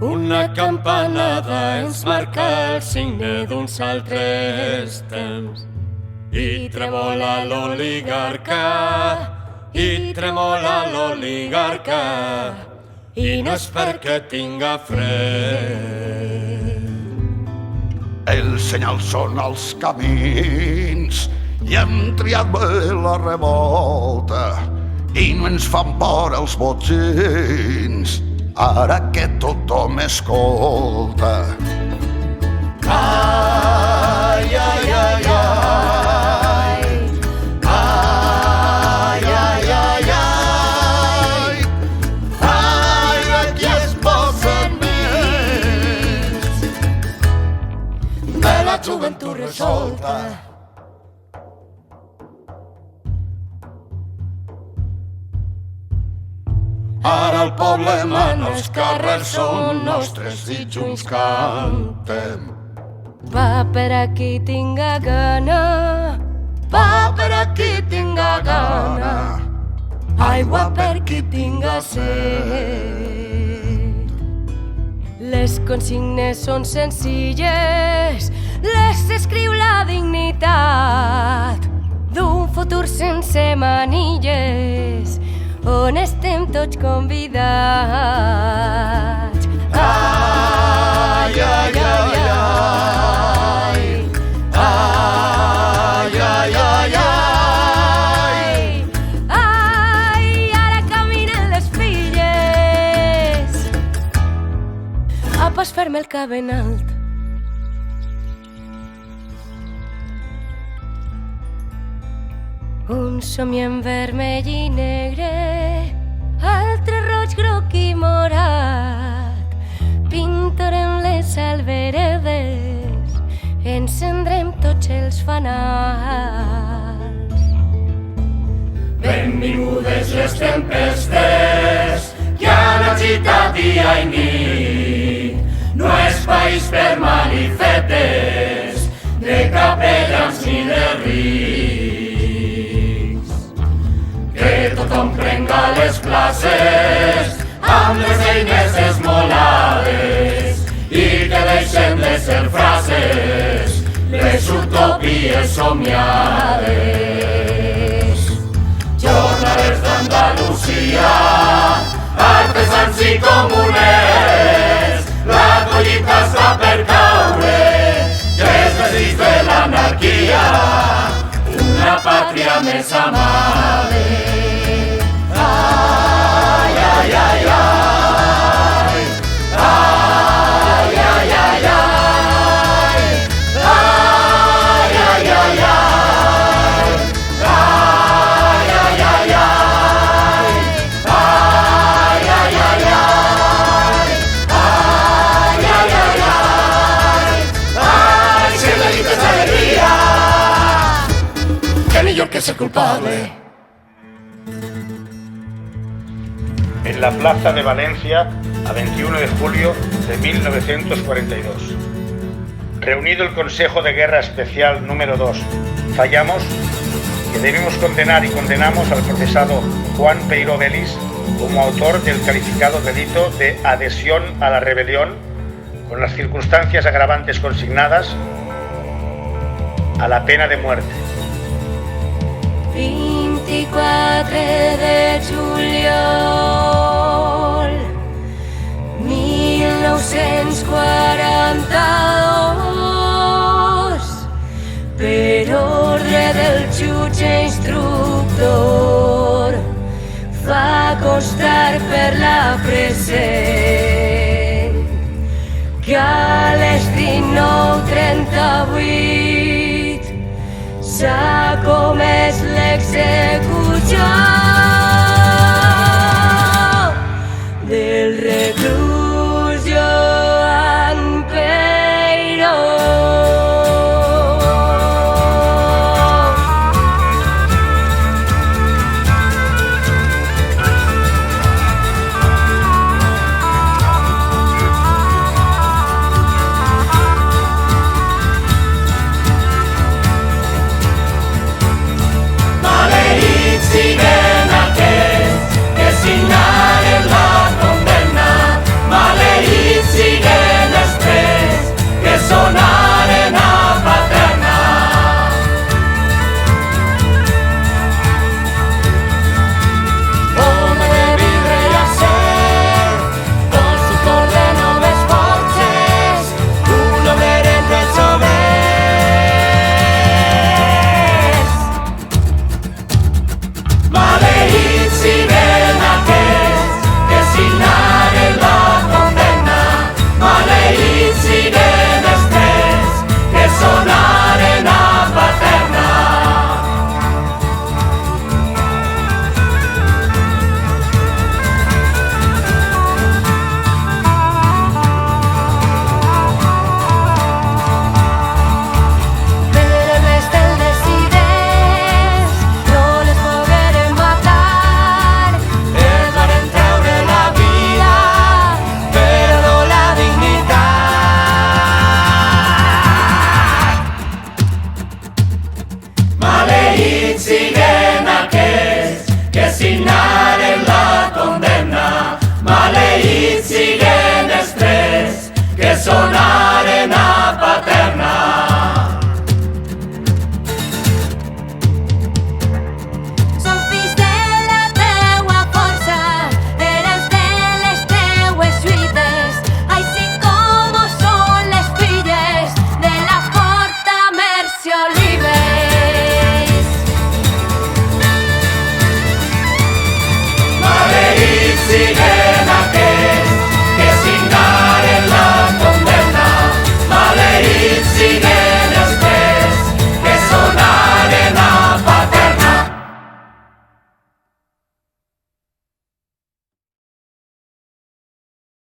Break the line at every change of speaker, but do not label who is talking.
Una campanada ens marca el signe d'uns altres temps. I tremola l'oligarca, i tremola l'oligarca, i no és perquè tinga fred.
Els senyals són els camins i hem triat bé la revolta i no ens fan por els botxins ara que tothom escolta. Ai, ai, ai, ai, ai, ai, ai, ai, ai, aquí es posen més de la joventut resolta. Ara el poble mana, els carrers són nostres i junts cantem.
Va per a qui tinga gana,
Va per a qui tinga gana,
aigua per qui tinga set. Les consignes són senzilles, les escriu la dignitat d'un futur sense manilles, on estem tots convidats.
ai, ai, ai, ai, ai, ai, ai, ai.
Ai, ara caminen les filles a pas ferme el cap ben alt. Un somni en vermell i negre, altre roig, groc i morat. Pintarem les alberedes, encendrem tots els fanals.
Benvingudes les tempestes que han agitat dia i nit. No és país per manifetes de capellans ni de rics. Que tothom prenga les classes amb les eines esmolades i que deixem de ser frases les utopies somiades. Jornalers d'Andalusia, artesans i comuners, la collita està per caure, que és desig de l'anarquia, una pàtria més amable. Ai, ai, ai, ai, ai, ai, ai, ai, ai, ai, ai, ai. Que es el culpable.
En la plaza de Valencia, a 21 de julio de 1942. Reunido el Consejo de Guerra Especial número 2, fallamos que debemos condenar y condenamos al procesado Juan Peiró Vélez como autor del calificado delito de adhesión a la rebelión con las circunstancias agravantes consignadas a la pena de muerte.
24 de juliol 1942, per ordre del jutge instructor, fa constar per la present que a les 19:38 s'ha comès l'execució